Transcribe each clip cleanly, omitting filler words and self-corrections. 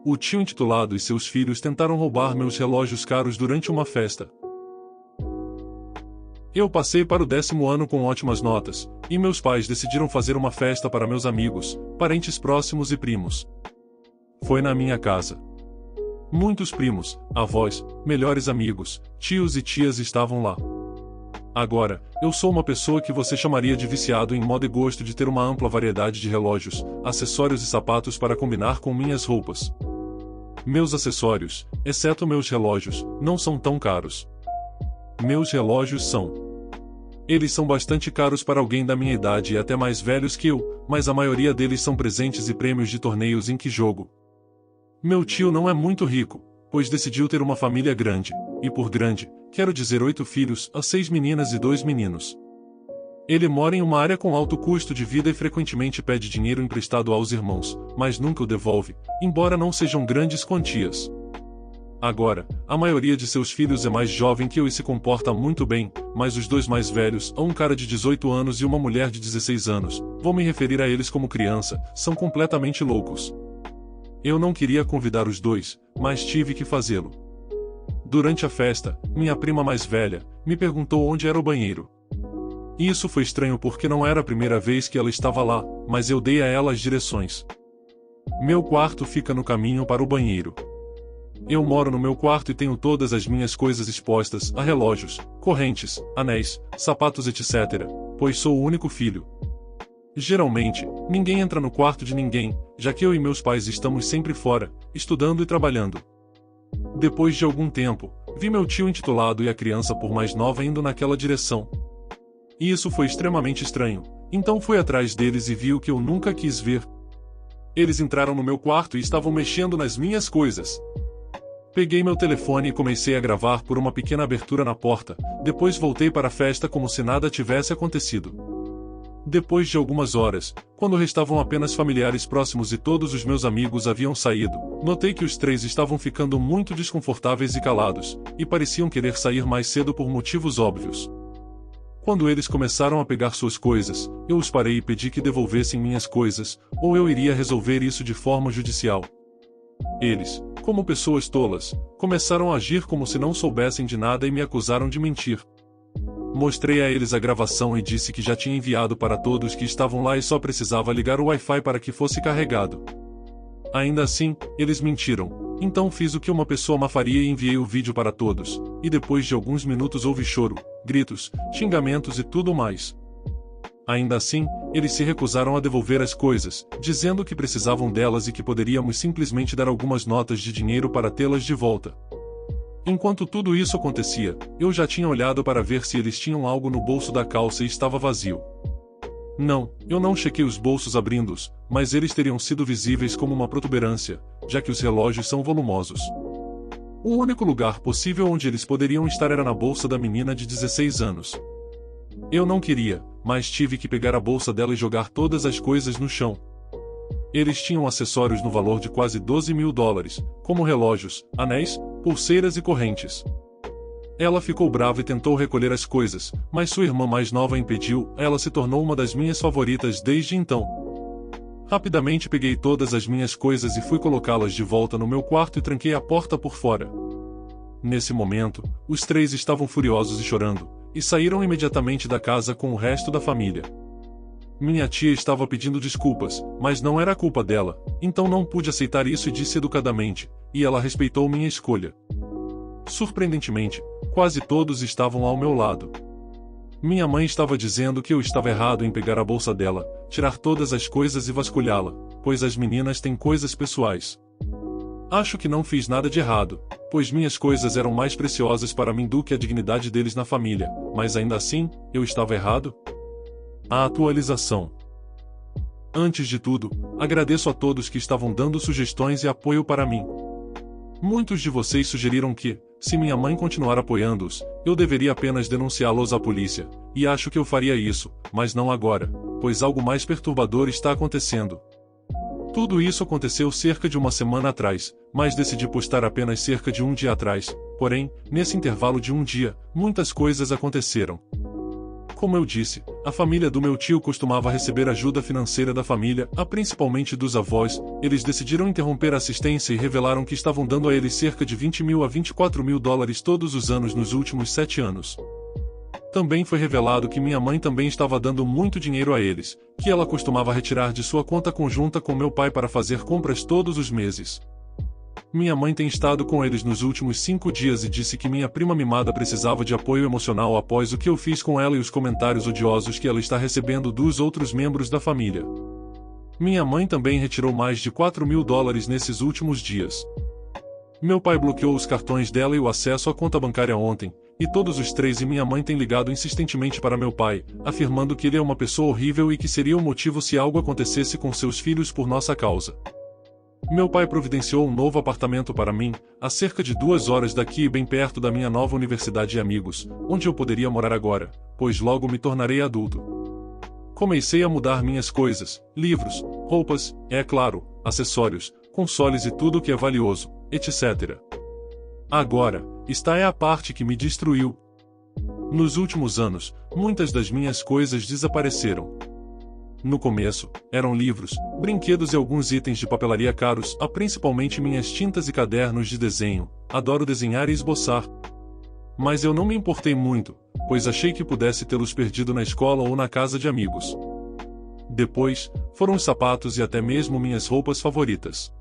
o tio intitulado e seus filhos tentaram roubar meus relógios caros durante uma festa. Eu passei para o 10º ano com ótimas notas, e meus pais decidiram fazer uma festa para meus amigos, parentes próximos e primos. Foi na minha casa. Muitos primos, avós, melhores amigos, tios e tias estavam lá. Agora, eu sou uma pessoa que você chamaria de viciado em moda e gosto de ter uma ampla variedade de relógios, acessórios e sapatos para combinar com minhas roupas. Meus acessórios, exceto meus relógios, não são tão caros. Meus relógios são. Eles são bastante caros para alguém da minha idade e até mais velhos que eu, mas a maioria deles são presentes e prêmios de torneios em que jogo. Meu tio não é muito rico, pois decidiu ter uma família grande, e por grande, quero dizer 8 filhos, 6 meninas e 2 meninos. Ele mora em uma área com alto custo de vida e frequentemente pede dinheiro emprestado aos irmãos, mas nunca o devolve, embora não sejam grandes quantias. Agora, a maioria de seus filhos é mais jovem que eu e se comporta muito bem, mas os 2 mais velhos, um cara de 18 anos e uma mulher de 16 anos, vou me referir a eles como criança, são completamente loucos. Eu não queria convidar os 2, mas tive que fazê-lo. Durante a festa, minha prima mais velha me perguntou onde era o banheiro. Isso foi estranho porque não era a primeira vez que ela estava lá, mas eu dei a ela as direções. Meu quarto fica no caminho para o banheiro. Eu moro no meu quarto e tenho todas as minhas coisas expostas, a relógios, correntes, anéis, sapatos etc., pois sou o único filho. Geralmente, ninguém entra no quarto de ninguém, já que eu e meus pais estamos sempre fora, estudando e trabalhando. Depois de algum tempo, vi meu tio intitulado e a criança por mais nova indo naquela direção. E isso foi extremamente estranho, então fui atrás deles e vi o que eu nunca quis ver. Eles entraram no meu quarto e estavam mexendo nas minhas coisas. Peguei meu telefone e comecei a gravar por uma pequena abertura na porta, depois voltei para a festa como se nada tivesse acontecido. Depois de algumas horas, quando restavam apenas familiares próximos e todos os meus amigos haviam saído, notei que os 3 estavam ficando muito desconfortáveis e calados, e pareciam querer sair mais cedo por motivos óbvios. Quando eles começaram a pegar suas coisas, eu os parei e pedi que devolvessem minhas coisas, ou eu iria resolver isso de forma judicial. Eles, como pessoas tolas, começaram a agir como se não soubessem de nada e me acusaram de mentir. Mostrei a eles a gravação e disse que já tinha enviado para todos que estavam lá e só precisava ligar o Wi-Fi para que fosse carregado. Ainda assim, eles mentiram, então fiz o que uma pessoa má faria e enviei o vídeo para todos, e depois de alguns minutos houve choro, gritos, xingamentos e tudo mais. Ainda assim, eles se recusaram a devolver as coisas, dizendo que precisavam delas e que poderíamos simplesmente dar algumas notas de dinheiro para tê-las de volta. Enquanto tudo isso acontecia, eu já tinha olhado para ver se eles tinham algo no bolso da calça e estava vazio. Não, eu não chequei os bolsos abrindo-os, mas eles teriam sido visíveis como uma protuberância, já que os relógios são volumosos. O único lugar possível onde eles poderiam estar era na bolsa da menina de 16 anos. Eu não queria, mas tive que pegar a bolsa dela e jogar todas as coisas no chão. Eles tinham acessórios no valor de quase $12.000, como relógios, anéis, pulseiras e correntes. Ela ficou brava e tentou recolher as coisas, mas sua irmã mais nova impediu. Ela se tornou uma das minhas favoritas desde então. Rapidamente peguei todas as minhas coisas e fui colocá-las de volta no meu quarto e tranquei a porta por fora. Nesse momento, os 3 estavam furiosos e chorando, e saíram imediatamente da casa com o resto da família. Minha tia estava pedindo desculpas, mas não era culpa dela, então não pude aceitar isso e disse educadamente, e ela respeitou minha escolha. Surpreendentemente, quase todos estavam ao meu lado. Minha mãe estava dizendo que eu estava errado em pegar a bolsa dela, tirar todas as coisas e vasculhá-la, pois as meninas têm coisas pessoais. Acho que não fiz nada de errado, pois minhas coisas eram mais preciosas para mim do que a dignidade deles na família, mas ainda assim, eu estava errado? A atualização. Antes de tudo, agradeço a todos que estavam dando sugestões e apoio para mim. Muitos de vocês sugeriram que, se minha mãe continuar apoiando-os, eu deveria apenas denunciá-los à polícia, e acho que eu faria isso, mas não agora, pois algo mais perturbador está acontecendo. Tudo isso aconteceu cerca de uma semana atrás, mas decidi postar apenas cerca de um dia atrás, porém, nesse intervalo de um dia, muitas coisas aconteceram. Como eu disse, a família do meu tio costumava receber ajuda financeira da família, principalmente dos avós. Eles decidiram interromper a assistência e revelaram que estavam dando a eles cerca de 20 mil a 24 mil dólares todos os anos nos últimos 7 anos. Também foi revelado que minha mãe também estava dando muito dinheiro a eles, que ela costumava retirar de sua conta conjunta com meu pai para fazer compras todos os meses. Minha mãe tem estado com eles nos últimos 5 dias e disse que minha prima mimada precisava de apoio emocional após o que eu fiz com ela e os comentários odiosos que ela está recebendo dos outros membros da família. Minha mãe também retirou mais de 4 mil dólares nesses últimos dias. Meu pai bloqueou os cartões dela e o acesso à conta bancária ontem, e todos os três e minha mãe têm ligado insistentemente para meu pai, afirmando que ele é uma pessoa horrível e que seria o motivo se algo acontecesse com seus filhos por nossa causa. Meu pai providenciou um novo apartamento para mim, a cerca de 2 horas daqui e bem perto da minha nova universidade de amigos, onde eu poderia morar agora, pois logo me tornarei adulto. Comecei a mudar minhas coisas, livros, roupas, é claro, acessórios, consoles e tudo que é valioso, etc. Agora, esta é a parte que me destruiu. Nos últimos anos, muitas das minhas coisas desapareceram. No começo, eram livros, brinquedos e alguns itens de papelaria caros, principalmente minhas tintas e cadernos de desenho. Adoro desenhar e esboçar. Mas eu não me importei muito, pois achei que pudesse tê-los perdido na escola ou na casa de amigos. Depois, foram os sapatos e até mesmo minhas roupas favoritas.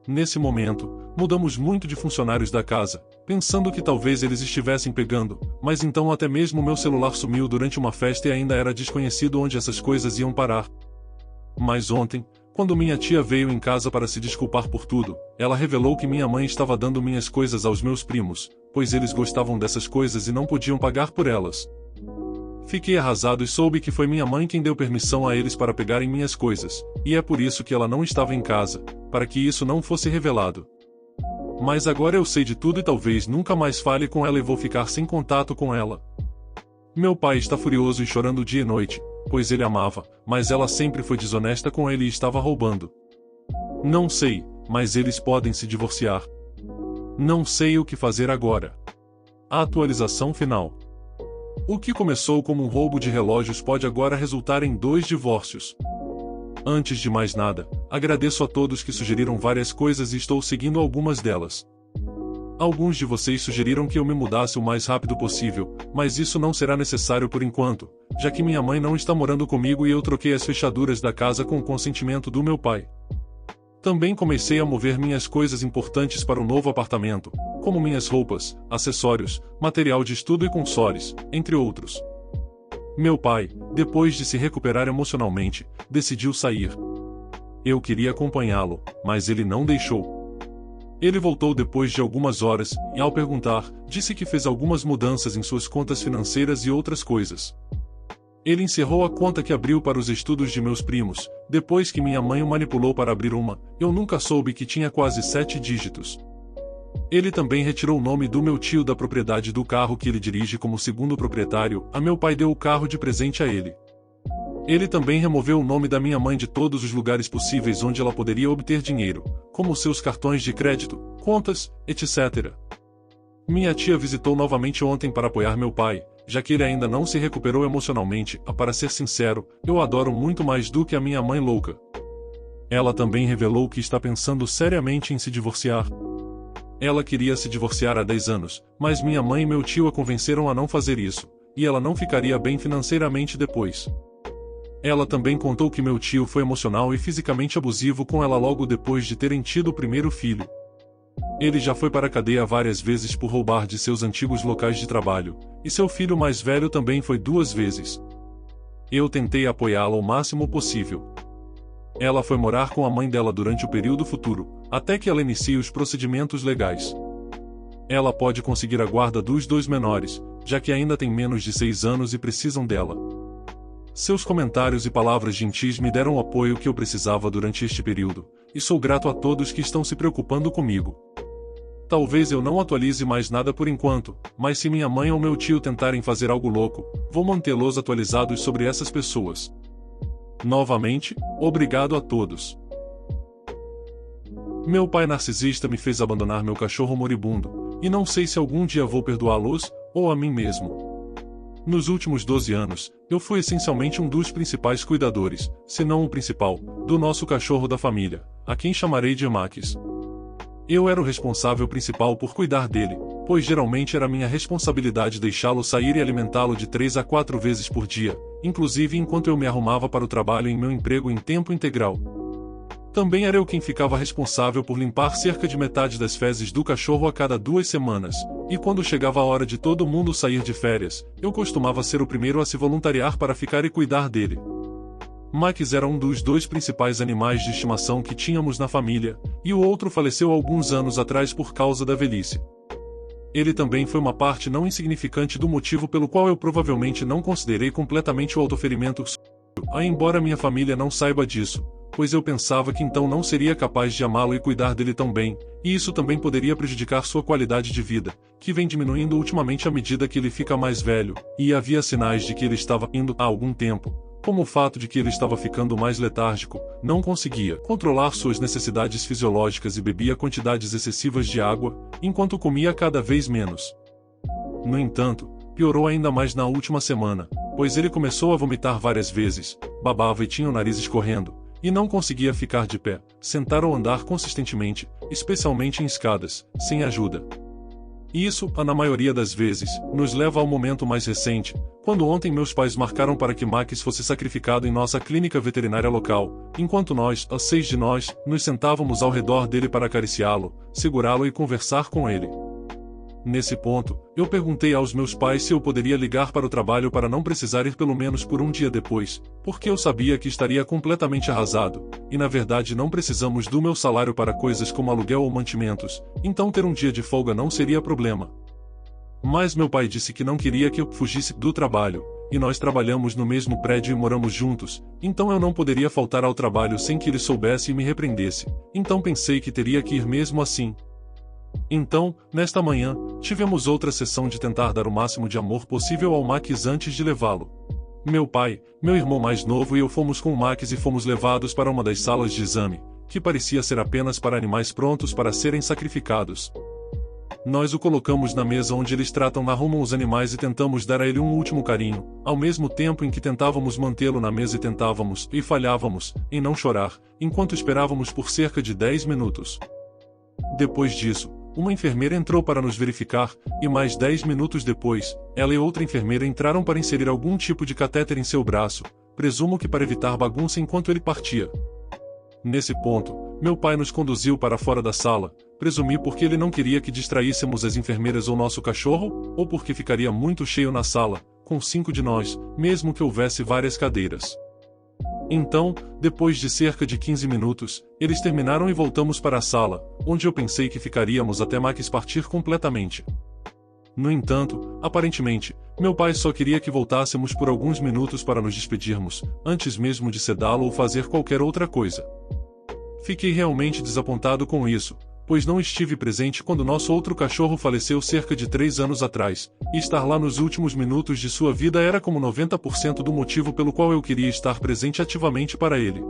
Nesse momento, mudamos muito de funcionários da casa, pensando que talvez eles estivessem pegando, mas então até mesmo meu celular sumiu durante uma festa e ainda era desconhecido onde essas coisas iam parar. Mas ontem, quando minha tia veio em casa para se desculpar por tudo, ela revelou que minha mãe estava dando minhas coisas aos meus primos, pois eles gostavam dessas coisas e não podiam pagar por elas. Fiquei arrasado e soube que foi minha mãe quem deu permissão a eles para pegarem minhas coisas, e é por isso que ela não estava em casa, para que isso não fosse revelado. Mas agora eu sei de tudo e talvez nunca mais fale com ela e vou ficar sem contato com ela. Meu pai está furioso e chorando dia e noite, pois ele amava, mas ela sempre foi desonesta com ele e estava roubando. Não sei, mas eles podem se divorciar. Não sei o que fazer agora. A atualização final. O que começou como um roubo de relógios pode agora resultar em 2 divórcios. Antes de mais nada, agradeço a todos que sugeriram várias coisas e estou seguindo algumas delas. Alguns de vocês sugeriram que eu me mudasse o mais rápido possível, mas isso não será necessário por enquanto, já que minha mãe não está morando comigo e eu troquei as fechaduras da casa com o consentimento do meu pai. Também comecei a mover minhas coisas importantes para o novo apartamento, como minhas roupas, acessórios, material de estudo e consoles, entre outros. Meu pai, depois de se recuperar emocionalmente, decidiu sair. Eu queria acompanhá-lo, mas ele não deixou. Ele voltou depois de algumas horas, e ao perguntar, disse que fez algumas mudanças em suas contas financeiras e outras coisas. Ele encerrou a conta que abriu para os estudos de meus primos, depois que minha mãe o manipulou para abrir uma, eu nunca soube que tinha quase 7 dígitos. Ele também retirou o nome do meu tio da propriedade do carro que ele dirige como segundo proprietário, meu pai deu o carro de presente a ele. Ele também removeu o nome da minha mãe de todos os lugares possíveis onde ela poderia obter dinheiro, como seus cartões de crédito, contas, etc. Minha tia visitou novamente ontem para apoiar meu pai, já que ele ainda não se recuperou emocionalmente. Para ser sincero, eu adoro muito mais do que a minha mãe louca. Ela também revelou que está pensando seriamente em se divorciar. Ela queria se divorciar há 10 anos, mas minha mãe e meu tio a convenceram a não fazer isso, e ela não ficaria bem financeiramente depois. Ela também contou que meu tio foi emocional e fisicamente abusivo com ela logo depois de terem tido o primeiro filho. Ele já foi para a cadeia várias vezes por roubar de seus antigos locais de trabalho, e seu filho mais velho também foi 2 vezes. Eu tentei apoiá-la o máximo possível. Ela foi morar com a mãe dela durante o período futuro, até que ela inicie os procedimentos legais. Ela pode conseguir a guarda dos 2 menores, já que ainda tem menos de 6 anos e precisam dela. Seus comentários e palavras gentis me deram o apoio que eu precisava durante este período, e sou grato a todos que estão se preocupando comigo. Talvez eu não atualize mais nada por enquanto, mas se minha mãe ou meu tio tentarem fazer algo louco, vou mantê-los atualizados sobre essas pessoas. Novamente, obrigado a todos. Meu pai narcisista me fez abandonar meu cachorro moribundo, e não sei se algum dia vou perdoá-los, ou a mim mesmo. Nos últimos 12 anos, eu fui essencialmente um dos principais cuidadores, se não o principal, do nosso cachorro da família, a quem chamarei de Max. Eu era o responsável principal por cuidar dele, pois geralmente era minha responsabilidade deixá-lo sair e alimentá-lo de 3 a 4 vezes por dia, inclusive enquanto eu me arrumava para o trabalho em meu emprego em tempo integral. Também era eu quem ficava responsável por limpar cerca de metade das fezes do cachorro a cada 2 semanas, e quando chegava a hora de todo mundo sair de férias, eu costumava ser o primeiro a se voluntariar para ficar e cuidar dele. Max era um dos 2 principais animais de estimação que tínhamos na família, e o outro faleceu alguns anos atrás por causa da velhice. Ele também foi uma parte não insignificante do motivo pelo qual eu provavelmente não considerei completamente o autoferimento, embora minha família não saiba disso, pois eu pensava que então não seria capaz de amá-lo e cuidar dele tão bem, e isso também poderia prejudicar sua qualidade de vida, que vem diminuindo ultimamente à medida que ele fica mais velho, e havia sinais de que ele estava indo há algum tempo, como o fato de que ele estava ficando mais letárgico, não conseguia controlar suas necessidades fisiológicas e bebia quantidades excessivas de água, enquanto comia cada vez menos. No entanto, piorou ainda mais na última semana, pois ele começou a vomitar várias vezes, babava e tinha o nariz escorrendo, e não conseguia ficar de pé, sentar ou andar consistentemente, especialmente em escadas, sem ajuda. Isso, na maioria das vezes, nos leva ao momento mais recente, quando ontem meus pais marcaram para que Max fosse sacrificado em nossa clínica veterinária local, enquanto nós, os 6 de nós, nos sentávamos ao redor dele para acariciá-lo, segurá-lo e conversar com ele. Nesse ponto, eu perguntei aos meus pais se eu poderia ligar para o trabalho para não precisar ir pelo menos por um dia depois, porque eu sabia que estaria completamente arrasado, e na verdade não precisamos do meu salário para coisas como aluguel ou mantimentos, então ter um dia de folga não seria problema. Mas meu pai disse que não queria que eu fugisse do trabalho, e nós trabalhamos no mesmo prédio e moramos juntos, então eu não poderia faltar ao trabalho sem que ele soubesse e me repreendesse, então pensei que teria que ir mesmo assim. Então, nesta manhã, tivemos outra sessão de tentar dar o máximo de amor possível ao Max antes de levá-lo. Meu pai, meu irmão mais novo e eu fomos com o Max e fomos levados para uma das salas de exame, que parecia ser apenas para animais prontos para serem sacrificados. Nós o colocamos na mesa onde eles arrumam os animais e tentamos dar a ele um último carinho, ao mesmo tempo em que tentávamos mantê-lo na mesa e falhávamos, em não chorar, enquanto esperávamos por cerca de 10 minutos. Depois disso, uma enfermeira entrou para nos verificar, e mais 10 minutos depois, ela e outra enfermeira entraram para inserir algum tipo de catéter em seu braço, presumo que para evitar bagunça enquanto ele partia. Nesse ponto, meu pai nos conduziu para fora da sala, presumi porque ele não queria que distraíssemos as enfermeiras ou nosso cachorro, ou porque ficaria muito cheio na sala, com 5 de nós, mesmo que houvesse várias cadeiras. Então, depois de cerca de 15 minutos, eles terminaram e voltamos para a sala, onde eu pensei que ficaríamos até Max partir completamente. No entanto, aparentemente, meu pai só queria que voltássemos por alguns minutos para nos despedirmos, antes mesmo de sedá-lo ou fazer qualquer outra coisa. Fiquei realmente desapontado com isso, pois não estive presente quando nosso outro cachorro faleceu cerca de 3 anos atrás, e estar lá nos últimos minutos de sua vida era como 90% do motivo pelo qual eu queria estar presente ativamente para ele.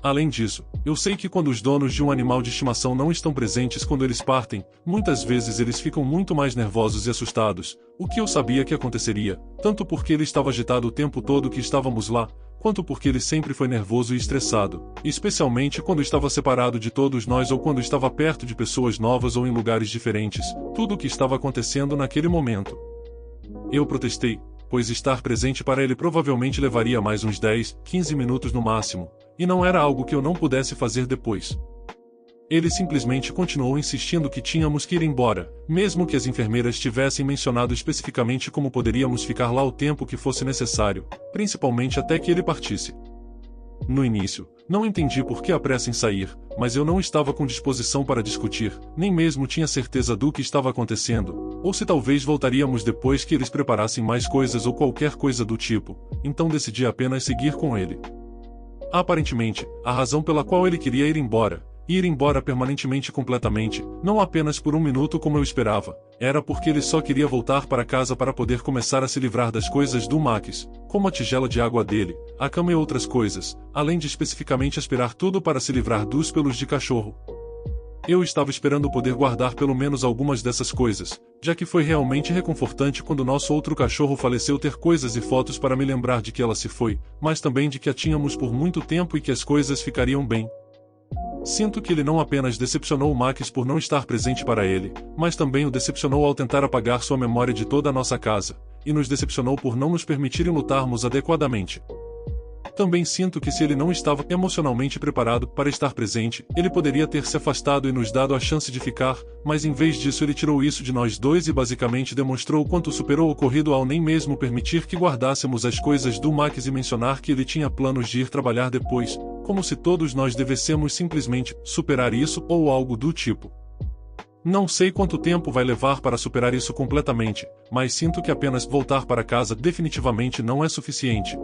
Além disso, eu sei que quando os donos de um animal de estimação não estão presentes quando eles partem, muitas vezes eles ficam muito mais nervosos e assustados, o que eu sabia que aconteceria, tanto porque ele estava agitado o tempo todo que estávamos lá, quanto porque ele sempre foi nervoso e estressado, especialmente quando estava separado de todos nós ou quando estava perto de pessoas novas ou em lugares diferentes, tudo o que estava acontecendo naquele momento. Eu protestei, pois estar presente para ele provavelmente levaria mais uns 10, 15 minutos no máximo, e não era algo que eu não pudesse fazer depois. Ele simplesmente continuou insistindo que tínhamos que ir embora, mesmo que as enfermeiras tivessem mencionado especificamente como poderíamos ficar lá o tempo que fosse necessário, principalmente até que ele partisse. No início, não entendi por que a pressa em sair, mas eu não estava com disposição para discutir, nem mesmo tinha certeza do que estava acontecendo, ou se talvez voltaríamos depois que eles preparassem mais coisas ou qualquer coisa do tipo, então decidi apenas seguir com ele. Aparentemente, a razão pela qual ele queria ir embora permanentemente completamente, não apenas por um minuto como eu esperava, era porque ele só queria voltar para casa para poder começar a se livrar das coisas do Max, como a tigela de água dele, a cama e outras coisas, além de especificamente aspirar tudo para se livrar dos pelos de cachorro. Eu estava esperando poder guardar pelo menos algumas dessas coisas, já que foi realmente reconfortante quando nosso outro cachorro faleceu ter coisas e fotos para me lembrar de que ela se foi, mas também de que a tínhamos por muito tempo e que as coisas ficariam bem. Sinto que ele não apenas decepcionou o Max por não estar presente para ele, mas também o decepcionou ao tentar apagar sua memória de toda a nossa casa, e nos decepcionou por não nos permitirem lutarmos adequadamente. Também sinto que se ele não estava emocionalmente preparado para estar presente, ele poderia ter se afastado e nos dado a chance de ficar, mas em vez disso ele tirou isso de nós dois e basicamente demonstrou o quanto superou o ocorrido ao nem mesmo permitir que guardássemos as coisas do Max e mencionar que ele tinha planos de ir trabalhar depois, como se todos nós devêssemos simplesmente superar isso ou algo do tipo. Não sei quanto tempo vai levar para superar isso completamente, mas sinto que apenas voltar para casa definitivamente não é suficiente.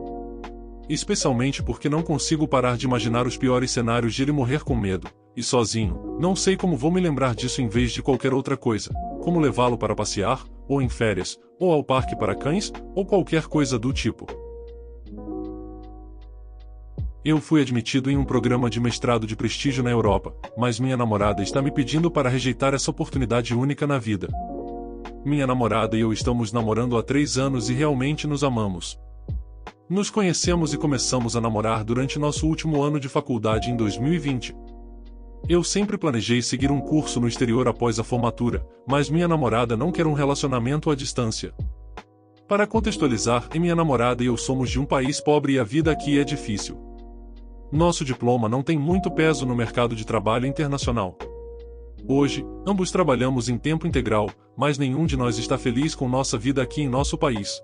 Especialmente porque não consigo parar de imaginar os piores cenários de ele morrer com medo, e sozinho, não sei como vou me lembrar disso em vez de qualquer outra coisa, como levá-lo para passear, ou em férias, ou ao parque para cães, ou qualquer coisa do tipo. Eu fui admitido em um programa de mestrado de prestígio na Europa, mas minha namorada está me pedindo para rejeitar essa oportunidade única na vida. Minha namorada e eu estamos namorando há 3 anos e realmente nos amamos. Nos conhecemos e começamos a namorar durante nosso último ano de faculdade em 2020. Eu sempre planejei seguir um curso no exterior após a formatura, mas minha namorada não quer um relacionamento à distância. Para contextualizar, minha namorada e eu somos de um país pobre e a vida aqui é difícil. Nosso diploma não tem muito peso no mercado de trabalho internacional. Hoje, ambos trabalhamos em tempo integral, mas nenhum de nós está feliz com nossa vida aqui em nosso país.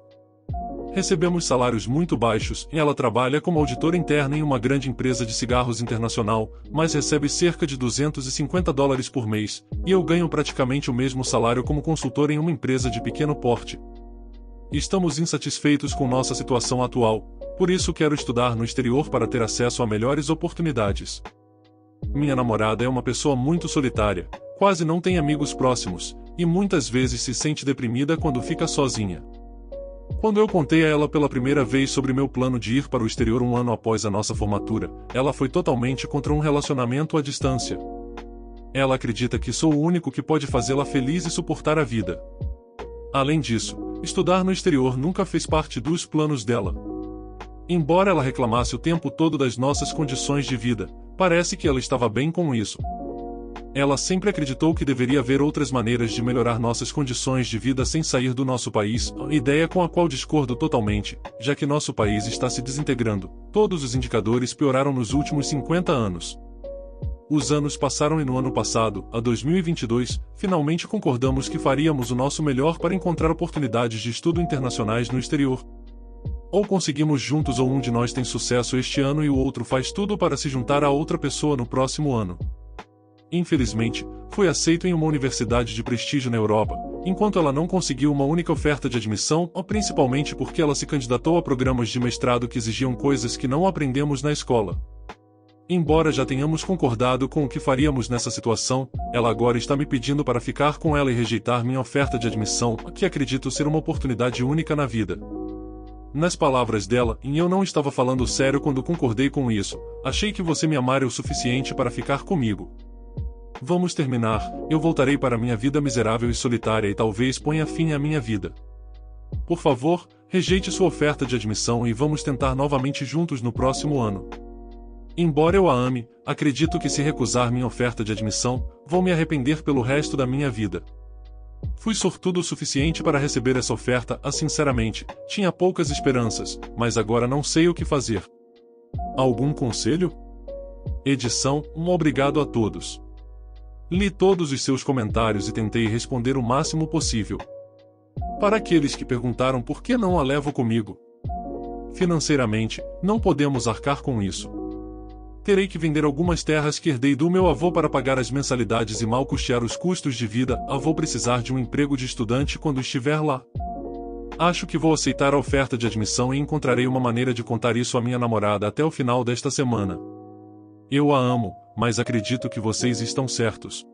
Recebemos salários muito baixos e ela trabalha como auditora interna em uma grande empresa de cigarros internacional, mas recebe cerca de $250 por mês, e eu ganho praticamente o mesmo salário como consultor em uma empresa de pequeno porte. Estamos insatisfeitos com nossa situação atual, por isso quero estudar no exterior para ter acesso a melhores oportunidades. Minha namorada é uma pessoa muito solitária, quase não tem amigos próximos, e muitas vezes se sente deprimida quando fica sozinha. Quando eu contei a ela pela primeira vez sobre meu plano de ir para o exterior um ano após a nossa formatura, ela foi totalmente contra um relacionamento à distância. Ela acredita que sou o único que pode fazê-la feliz e suportar a vida. Além disso, estudar no exterior nunca fez parte dos planos dela. Embora ela reclamasse o tempo todo das nossas condições de vida, parece que ela estava bem com isso. Ela sempre acreditou que deveria haver outras maneiras de melhorar nossas condições de vida sem sair do nosso país, ideia com a qual discordo totalmente, já que nosso país está se desintegrando. Todos os indicadores pioraram nos últimos 50 anos. Os anos passaram e no ano passado, a 2022, finalmente concordamos que faríamos o nosso melhor para encontrar oportunidades de estudo internacionais no exterior. Ou conseguimos juntos ou um de nós tem sucesso este ano e o outro faz tudo para se juntar a outra pessoa no próximo ano. Infelizmente, fui aceito em uma universidade de prestígio na Europa, enquanto ela não conseguiu uma única oferta de admissão, principalmente porque ela se candidatou a programas de mestrado que exigiam coisas que não aprendemos na escola. Embora já tenhamos concordado com o que faríamos nessa situação, ela agora está me pedindo para ficar com ela e rejeitar minha oferta de admissão, que acredito ser uma oportunidade única na vida. Nas palavras dela, e eu não estava falando sério quando concordei com isso, achei que você me amara o suficiente para ficar comigo. Vamos terminar, eu voltarei para minha vida miserável e solitária e talvez ponha fim à minha vida. Por favor, rejeite sua oferta de admissão e vamos tentar novamente juntos no próximo ano. Embora eu a ame, acredito que se recusar minha oferta de admissão, vou me arrepender pelo resto da minha vida. Fui sortudo o suficiente para receber essa oferta, sinceramente, tinha poucas esperanças, mas agora não sei o que fazer. Algum conselho? Edição, obrigado a todos. Li todos os seus comentários e tentei responder o máximo possível. Para aqueles que perguntaram por que não a levo comigo. Financeiramente, não podemos arcar com isso. Terei que vender algumas terras que herdei do meu avô para pagar as mensalidades e mal custear os custos de vida. Vou precisar de um emprego de estudante quando estiver lá. Acho que vou aceitar a oferta de admissão e encontrarei uma maneira de contar isso à minha namorada até o final desta semana. Eu a amo, mas acredito que vocês estão certos.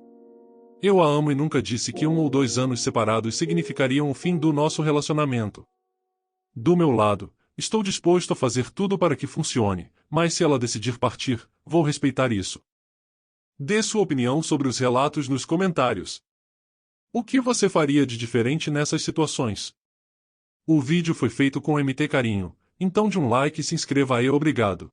Eu a amo e nunca disse que 1 ou 2 anos separados significariam o fim do nosso relacionamento. Do meu lado, estou disposto a fazer tudo para que funcione, mas se ela decidir partir, vou respeitar isso. Dê sua opinião sobre os relatos nos comentários. O que você faria de diferente nessas situações? O vídeo foi feito com MT Carinho, então de um like e se inscreva aí. Obrigado.